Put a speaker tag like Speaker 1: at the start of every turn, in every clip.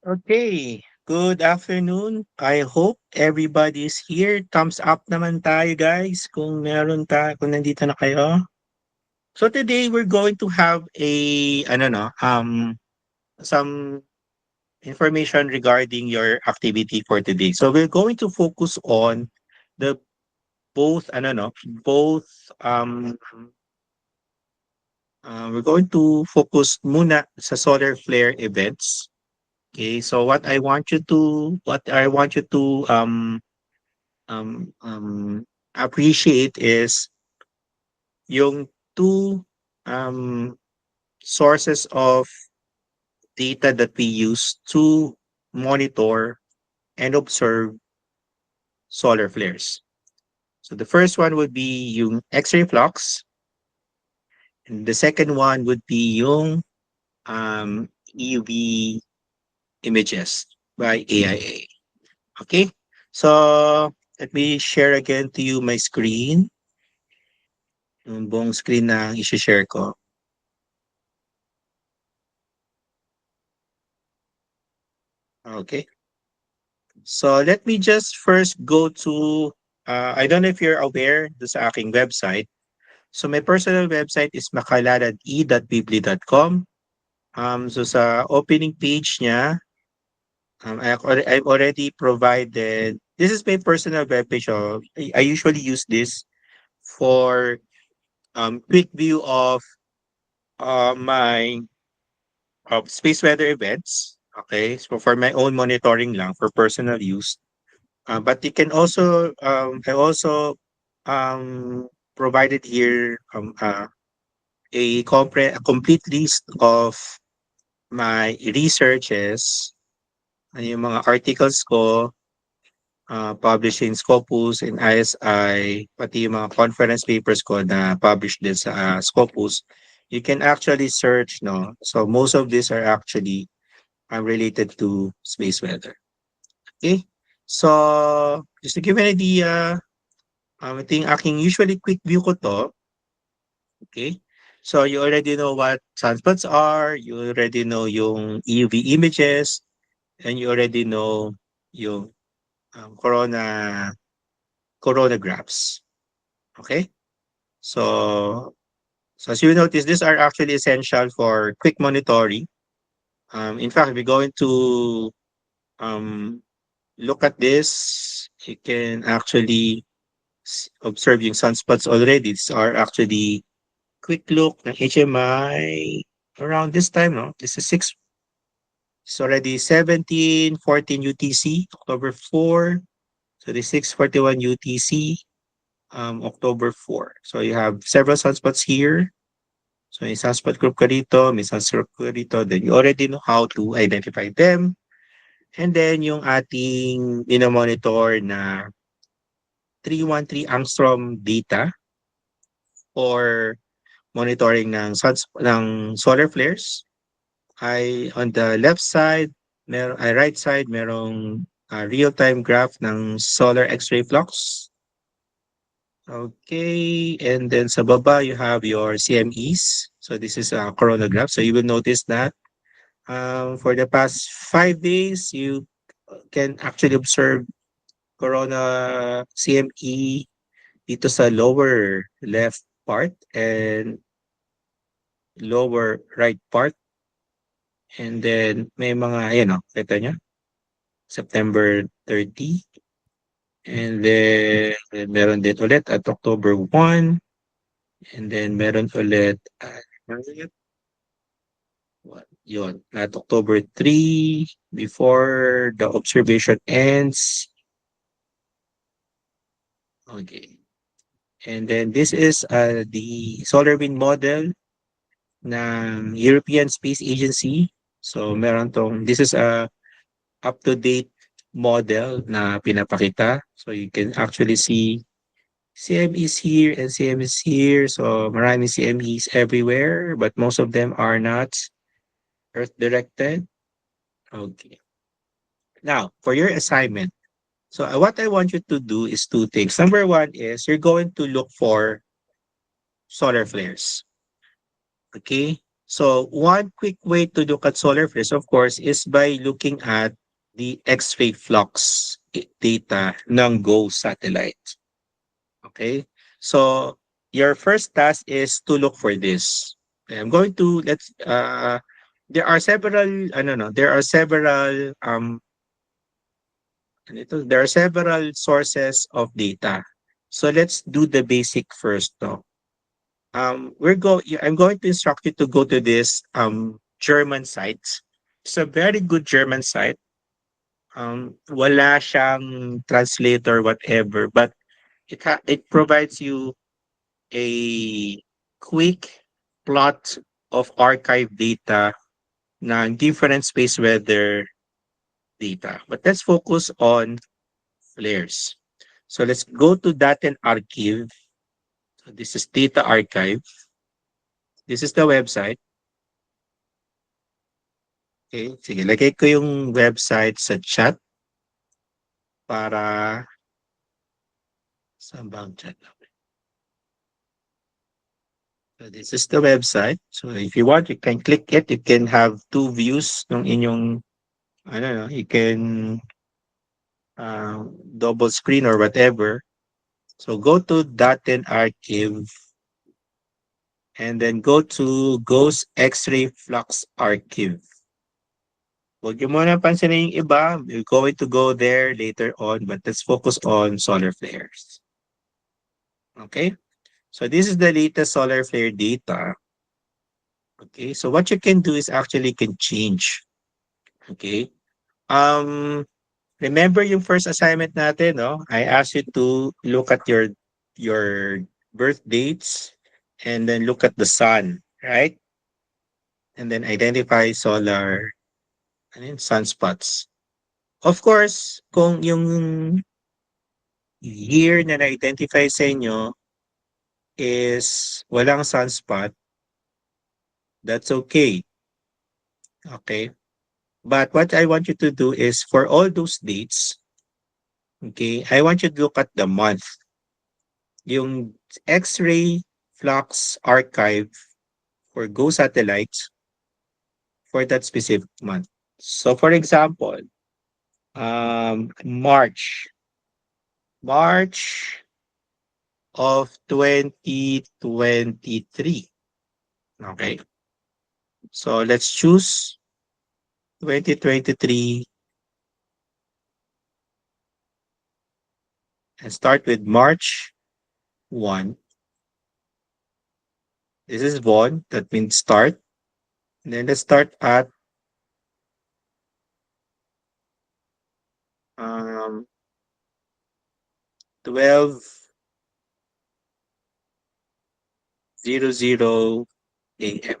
Speaker 1: Okay, good afternoon. I hope everybody is here. Thumbs up naman tayo guys kung nandito na kayo. So today we're going to have some information regarding your activity for today. So we're going to focus on the both ano no, both we're going to focus muna sa solar flare events. Okay, so what I want you to um, um, appreciate is yung two um, sources of data that we use to monitor and observe solar flares. So the first one would be yung X-ray flux, and the second one would be yung UV images by AIA. Okay, so let me share again to you my screen, yung buong screen na i-share ko. Okay. So let me just first go to, I don't know if you're aware do sa aking website. So my personal website is makaladad.e.bibli.com. So sa opening page niya, I've already provided, this is my personal webpage. Oh. I usually use this for quick view of my space weather events. Okay, so for my own monitoring lang for personal use. But you can also, I also provided here a complete list of my researches, yung mga articles ko, published in Scopus and ISI, pati yung mga conference papers ko na published din sa Scopus. You can actually search, no? So most of these are actually related to space weather. Okay? So, just to give an idea, ito yung aking usually quick view ko 'to, okay? So, you already know what sunspots are, you already know yung UV images, and you already know yung coronagraphs. Okay? So, so as you notice, these are actually essential for quick monitoring. In fact, if you're going to um, look at this, you can actually observe yung sunspots already. These are actually quick look ng HMI around this time, no? This is it's already 17:14 UTC, October 4. So the 6:41 UTC, October 4. So you have several sunspots here. So may sunspot group ka dito, may sunspot group ka dito. Then you already know how to identify them. And then yung ating monitor na 313 angstrom data for monitoring ng solar flares ay on the left side, right side, merong real-time graph ng solar X-ray flux. Okay, and then sa baba, you have your CMEs. So this is a coronagraph. So you will notice that for the past 5 days, you can actually observe corona CME dito sa lower left part and lower right part. And then may mga ayan oh, kita niyo, September 30. And then meron din ulit at October 1. And then meron ulit at what, yun, at October 3 before the observation ends. Okay. And then this is the solar wind model ng European Space Agency. So meron this is a up-to-date model na pinapakita. So you can actually see CMEs here and CMEs here. So maraming CMEs everywhere, but most of them are not Earth-directed. Okay. Now, for your assignment, so what I want you to do is two things. Number one is you're going to look for solar flares. Okay? So one quick way to look at solar flares, of course, is by looking at the X-ray flux data ng GO satellite. Okay? So your first task is to look for this. I'm going to there are several there are several there are several sources of data. So let's do the basic first though. I'm going to instruct you to go to this German site. It's a very good German site. Wala siyang translator whatever, but it provides you a quick plot of archive data ng different space weather data. But let's focus on flares. So let's go to Daten Archive. So this is Data Archive. This is the website. Okay, sige, lagay ko yung website sa chat para saan ba ang chat? So this is the website. So if you want, you can click it. You can have two views ng inyong, I don't know, you can double screen or whatever. So go to Daten Archive and then go to Ghost X-ray Flux Archive. Huwag niyo muna pansinin yung iba. We're going to go there later on, but let's focus on solar flares. Okay? So this is the latest solar flare data. Okay, so what you can do is actually can change. Okay? Um, Remember yung first assignment natin, no? I asked you to look at your birth dates and then look at the sun, right? And then identify solar sunspots. Of course, kung yung year na na-identify sa inyo is walang sunspot, that's okay. Okay? But what I want you to do is for all those dates, okay, I want you to look at the month. Yung X-ray flux archive for Go satellites for that specific month. So for example, March of 2023. Okay. So let's choose 2023 and start with March 1. This is Von, that means start. And then let's start at um, 12:00 a.m.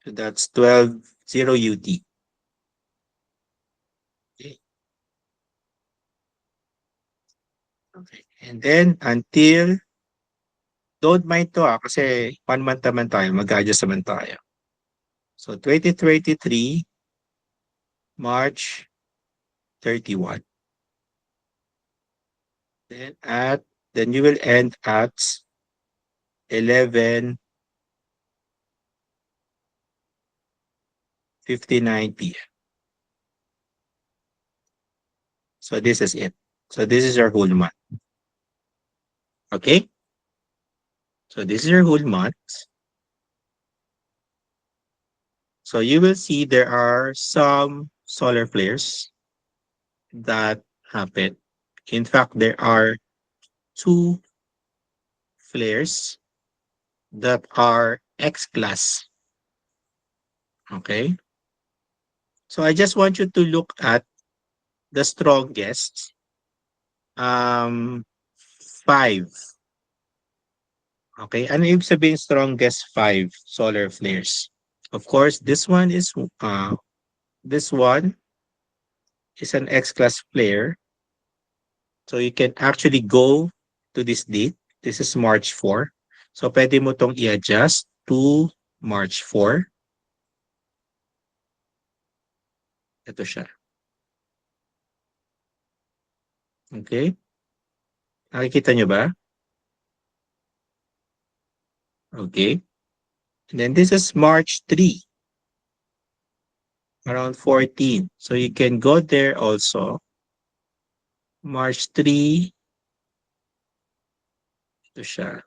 Speaker 1: So that's 12:00 UT. Okay. Okay. And then until, don't mind to kasi 1 month naman tayo, mag-adjust naman tayo. So 2023, March 31. Then you will end at 11:59 p.m. So this is it. So this is your whole month. Okay? So this is your whole month. So you will see there are some solar flares that happen. In fact, there are two flares that are X class. Okay? So I just want you to look at the strongest five. Okay? Ano ibig sabihin strongest five solar flares? Of course, this one is an X class flare. So you can actually go to this date. This is March 4. So pwede mo tong i-adjust to March 4. Ito siya. Okay? Nakikita nyo ba? Okay. And then this is March 3, around 14. So you can go there also. March 3, ito siya.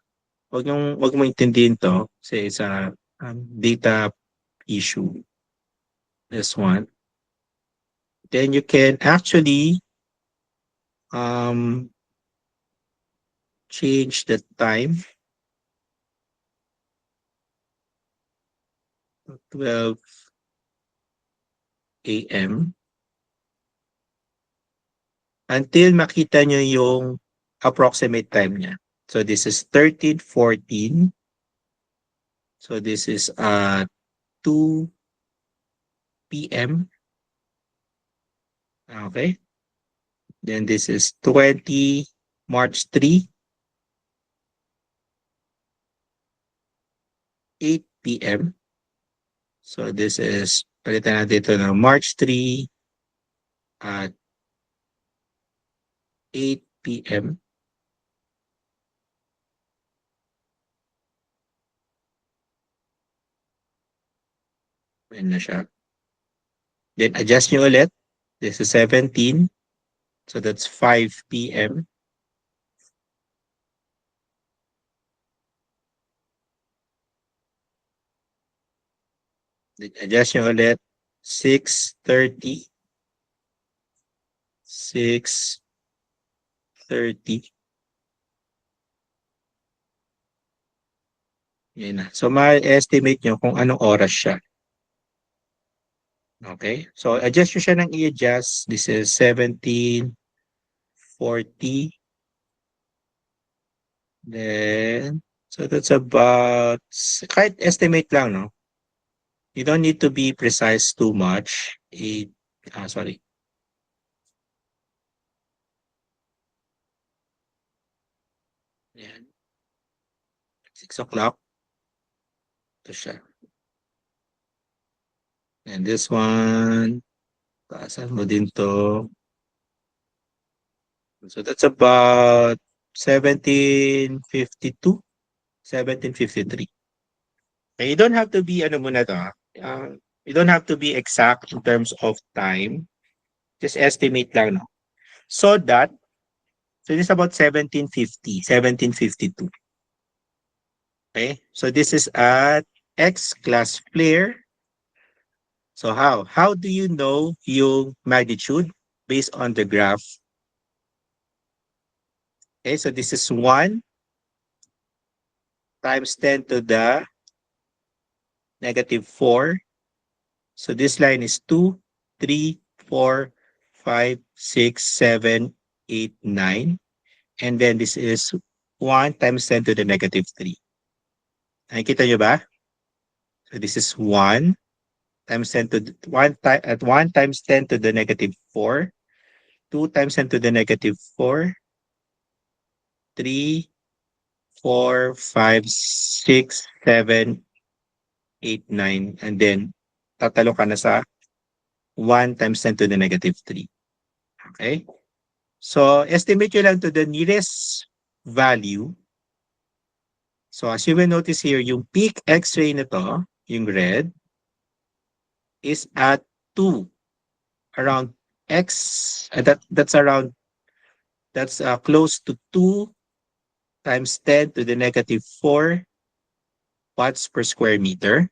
Speaker 1: Wag mo intindihin to kasi it's a data issue. This one. Then you can actually um, change the time. 12 a.m. until makita nyo yung approximate time niya. So this is 13:14. So this is 2 p.m. Okay. Then this is March 3, 8 p.m. So this is, palitan natin ito na March 3 at 8 p.m. Ayan na siya. Then adjust nyo ulit. This is 17. So that's 5 p.m. Then adjust nyo ulit. 6:30. 6:30. Yan na. So ma-estimate nyo kung anong oras siya. Okay? So adjust nyo siya ng i-adjust. This is 17:40. Then, so that's about, kahit estimate lang, no? You don't need to be precise too much. Sorry. Yan. 6 o'clock. Ito siya. And this one, taasan mo din to. So that's about 17:52, 17:53. Okay, you don't have to be, ano muna to, you don't have to be exact in terms of time. Just estimate lang, no? So this is about 17:50, 17:52. Okay, so this is at X class flare. So how do you know yung magnitude based on the graph? Okay, so this is 1 times 10 to the -4. So this line is 2, 3, 4, 5, 6, 7, 8, 9. And then this is 1 times 10 to the -3. Nakikita nyo ba? So this is 1 times 10 to 1 times 10 to the -4, 2 times 10 to the -4, 3, 4, 5, 6, 7, 8, 9, and then tatalo ka na sa 1 times 10 to the -3. Okay? So estimate nyo lang to the nearest value. So as you will notice here, yung peak X-ray nito, yung red, is at 2. Around X, that's close to 2 times 10 to the -4 watts per square meter.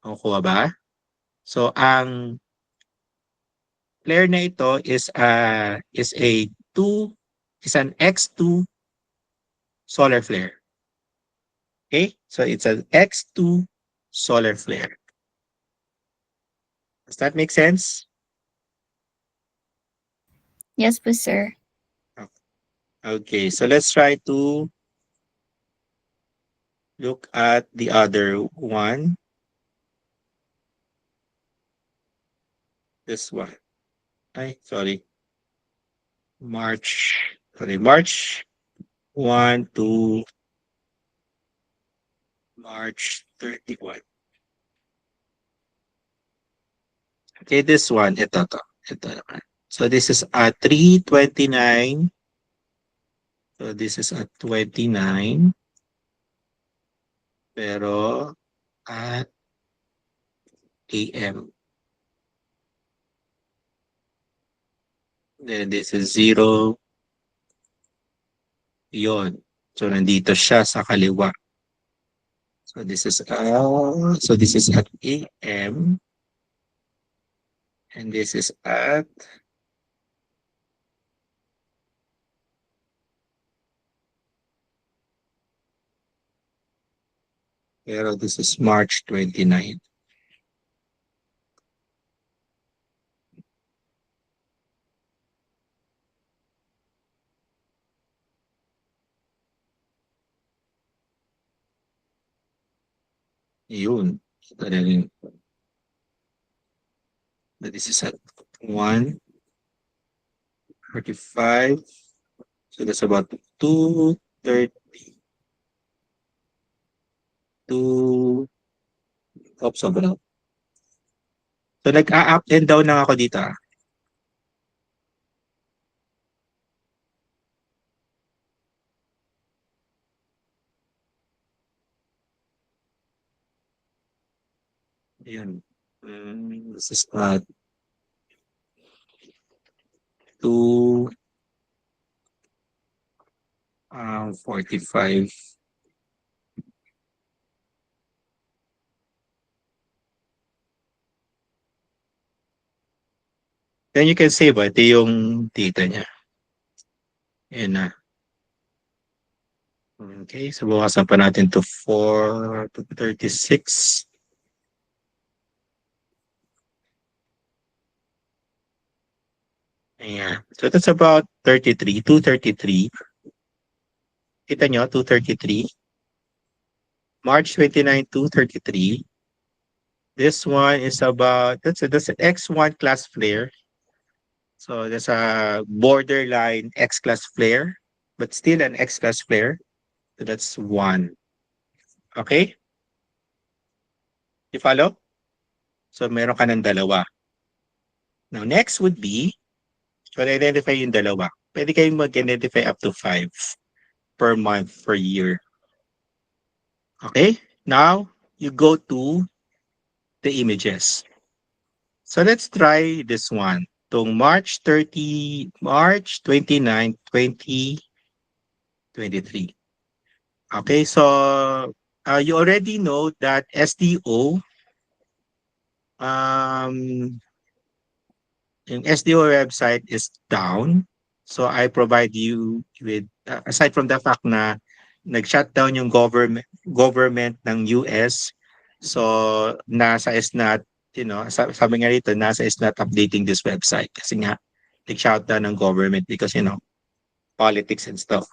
Speaker 1: Nakukuha ba? So ang flare na ito is an X2 solar flare. Okay? So it's an X2 solar flare. Does that make sense?
Speaker 2: Yes po, sir.
Speaker 1: Okay, so let's try to look at the other one. This one. Sorry. March 1 to March 31. Okay, this one, ito naman. So this is at 3:29. So this is at 29. pero at AM. Then this is 0, yon. So nandito siya sa kaliwa. So this is at AM and this is at pero this is March 29. Yun. Talagang this is at 1:45. So that's about 2:30 to oops, sobra. So nag-a-up and down lang ako dito, ah. Ayan. This is at 2, 45. Then you can see ba, ito yung data niya. Ayan na. Okay, so bawasan pa natin to 4 to 36. Ayan. So that's about 33, 233. Kita nyo, 233. March 29, 233. This one is about, that's an X1 class flare. So that's a borderline X class flare, but still an X class flare. So that's 1. Okay? You follow? So meron ka ng dalawa. Now next would be, so identify yung dalawa. Pwede kayong mag-identify up to 5 per month, per year. Okay? Now, you go to the images. So let's try this one. Itong March 29, 2023. Okay, so you already know that SDO, um, yung SDO website is down. So I provide you with, aside from the fact na nag-shutdown yung government ng US, so NASA is not, sabi nga rito, NASA is not updating this website kasi nga nag-shutdown ng government because, politics and stuff.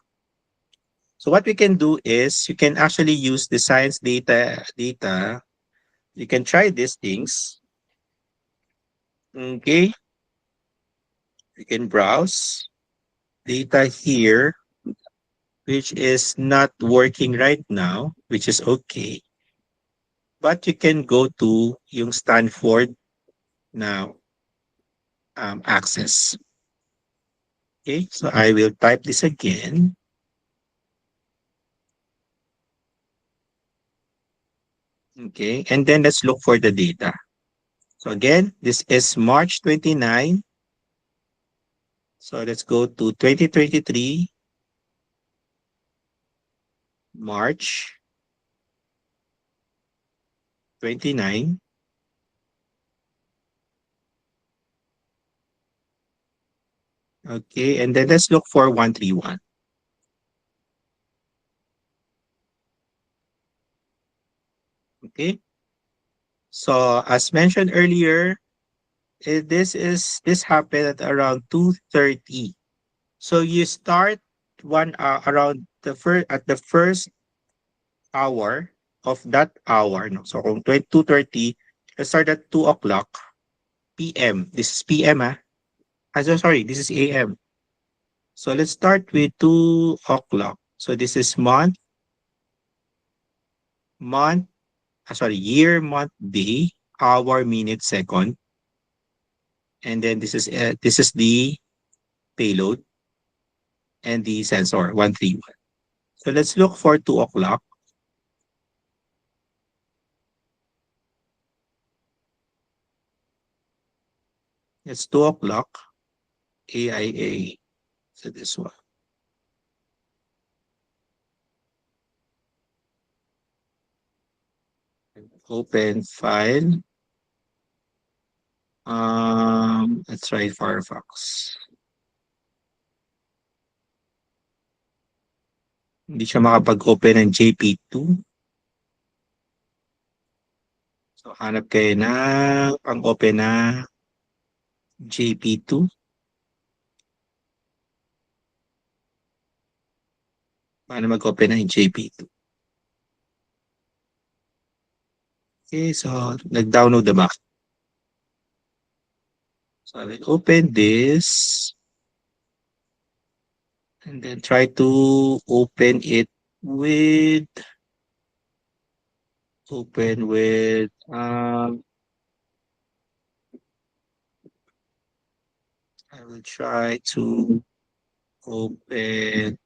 Speaker 1: So what we can do is you can actually use the science data. You can try these things. Okay. You can browse data here, which is not working right now, which is okay. But you can go to yung Stanford now access. Okay, so I will type this again. Okay, and then let's look for the data. So again, this is March 29. So let's go to 2023, March 29. Okay, and then let's look for 131. Okay, so as mentioned earlier, this happened at around 2:30. So you start around the first hour of that hour. No? So kung 2:30, let's start at 2 o'clock PM. This is PM, ah. So sorry, this is AM. So let's start with 2 o'clock. So this is month, year, month, day, hour, minute, second. And then this is the payload and the sensor 131. So let's look for 2 o'clock. It's 2 o'clock. AIA. So this one. Open file. Let's try Firefox. Hindi siya makapag-open ng JP2. So, hanap kayo na pang-open na JP2. Paano mag-open ng JP2? Okay, so nag-download na ba? So I will open this and then try to open it with I will try to open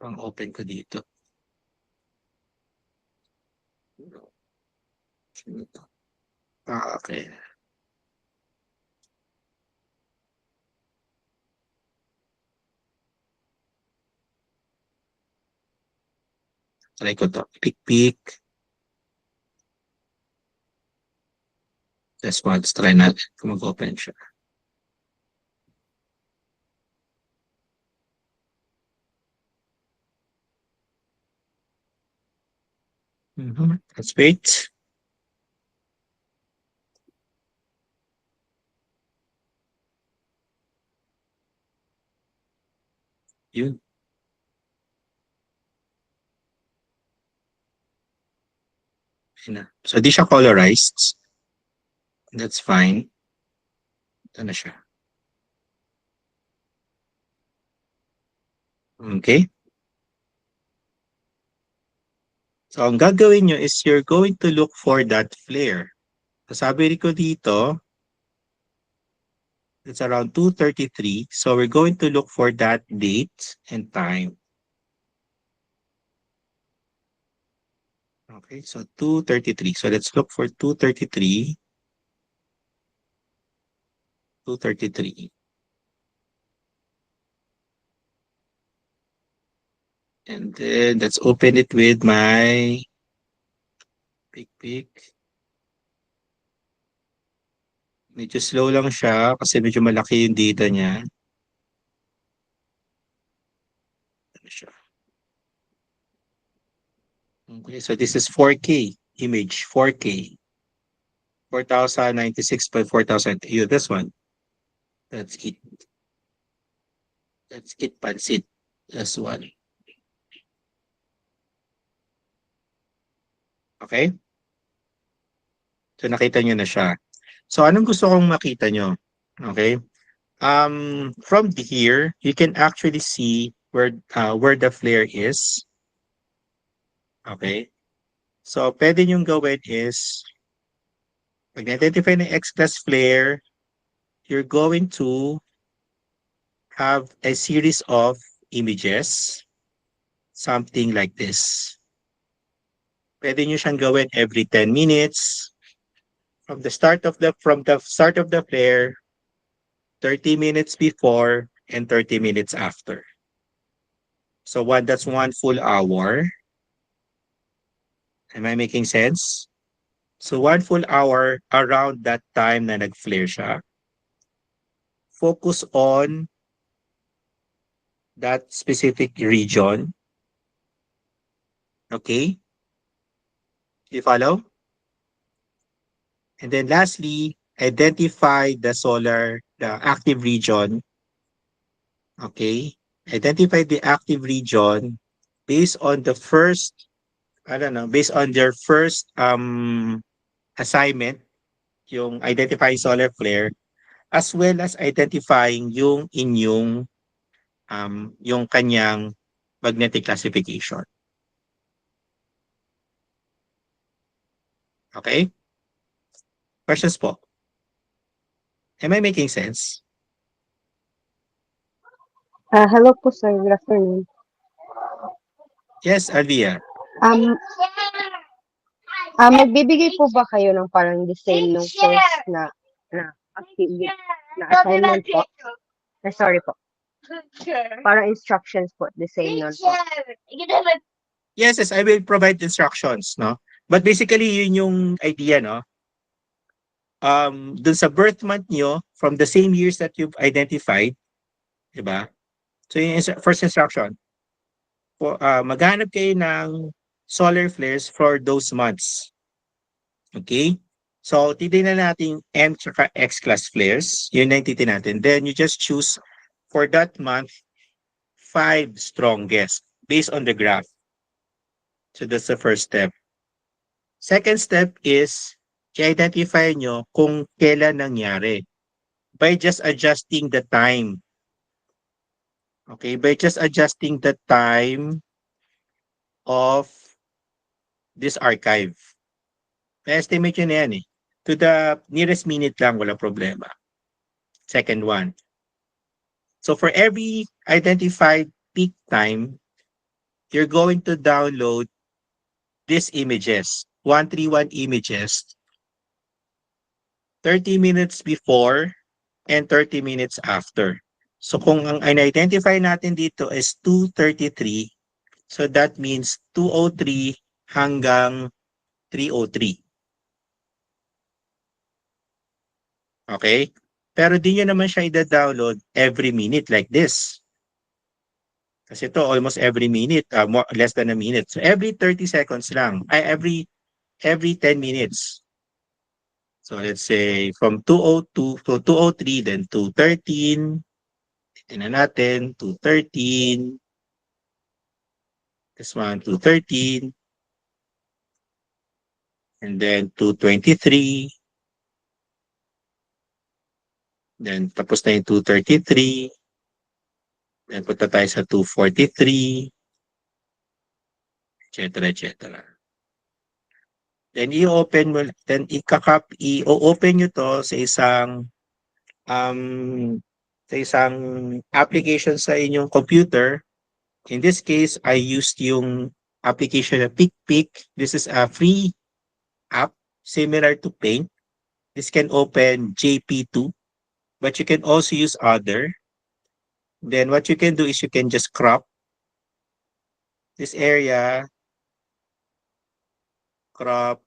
Speaker 1: pang-open ko dito. Okay. Try ko to. Pick. This one. Try natin kung mag-open siya. Let's wait. Yun. So, di siya colorized. That's fine. Ito na siya. Okay. So, ang gagawin nyo is you're going to look for that flare. So, sabi ko dito, it's around 2:33. So, we're going to look for that date and time. Okay, so 2:33. So, let's look for 2:33. 2:33. And then, let's open it with my pick. Medyo slow lang siya kasi medyo malaki yung data niya. Ano siya? Okay, so this is 4K image, 4K. 4096 by 4000. This one. That's it. That's it, pansit. That's one. Okay? So nakita nyo na siya. So anong gusto kong makita nyo? Okay? From here, you can actually see where the flare is. Okay? So pwede nyong gawin is pag na-identify ng X-class flare, you're going to have a series of images, something like this. Pwede nyo siyang gawin every 10 minutes. From the start of the flare, 30 minutes before and 30 minutes after. So that's 1 full hour. Am I making sense? So 1 full hour around that time na nag-flare siya. Focus on that specific region. Okay? You follow? And then lastly, identify the active region. Okay? Identify the active region based on the first, based on their first assignment, yung identifying solar flare, as well as identifying yung inyong, yung kanyang magnetic classification. Okay? Questions po? Am I making sense?
Speaker 2: Hello po, sir. Good afternoon.
Speaker 1: Yes, Alvia.
Speaker 2: Um, Magbibigay po ba kayo ng parang the same nung first na activity, na assignment po? Sorry po. Parang instructions po, the same nun po.
Speaker 1: Yes, yes, I will provide instructions, no? But basically, yun yung idea, no? Dun sa birth month nyo, from the same years that you've identified, di ba? So yung first instruction, maghanap kayo ng solar flares for those months. Okay? So, titignan natin M tsaka X class flares. Yun na yung titignan natin. Then, you just choose for that month, 5 strongest based on the graph. So, that's the first step. Second step is, i-identify nyo kung kailan nangyari by just adjusting the time. Okay? By just adjusting the time of this archive. Na-estimate yun na yan eh. To the nearest minute lang, wala problema. Second one. So for every identified peak time, you're going to download these images, 131 images, 30 minutes before and 30 minutes after. So kung ang identify natin dito is 2:33, so that means 2:03 hanggang 3:03. Okay? Pero di nyo naman siya i-download every minute like this. Kasi ito almost every minute, less than a minute. So every 30 seconds lang, every 10 minutes. So let's say from 2:02 to 2:03, then 2:13, titignan natin, 2:13, this one, 2:13, and then 2:23, then tapos na yung 2:33, then punta tayo sa 2:43, etc. etc. Then i-open mo, then i-open nyo to sa isang application sa inyong computer. In this case, I used yung application na PicPic. This is a free app similar to Paint. This can open JP2, but you can also use other. Then what you can do is you can just crop this area, crop,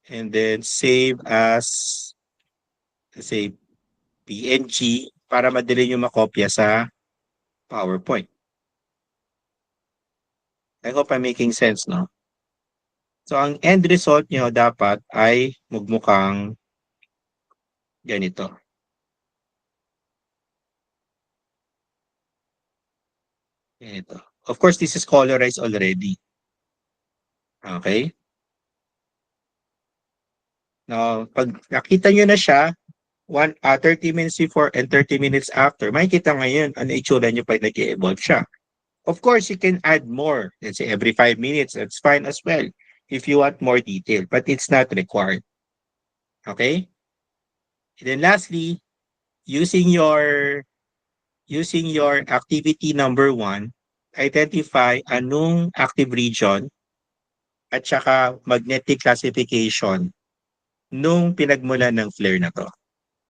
Speaker 1: and then save as, let's say, PNG para madali nyo makopya sa PowerPoint. I hope I'm making sense, no? So, ang end result nyo dapat ay magmukhang ganito. Ganito. Of course, this is colorized already. Okay? Now, pag nakita nyo na siya, 30 minutes before and 30 minutes after, makikita ngayon ano itsura nyo pag nag-evolve siya. Of course, you can add more. Let's say every 5 minutes, that's fine as well if you want more detail, but it's not required. Okay? And then lastly, using your activity number 1, identify anong active region at saka magnetic classification nung pinagmulan ng flare na to.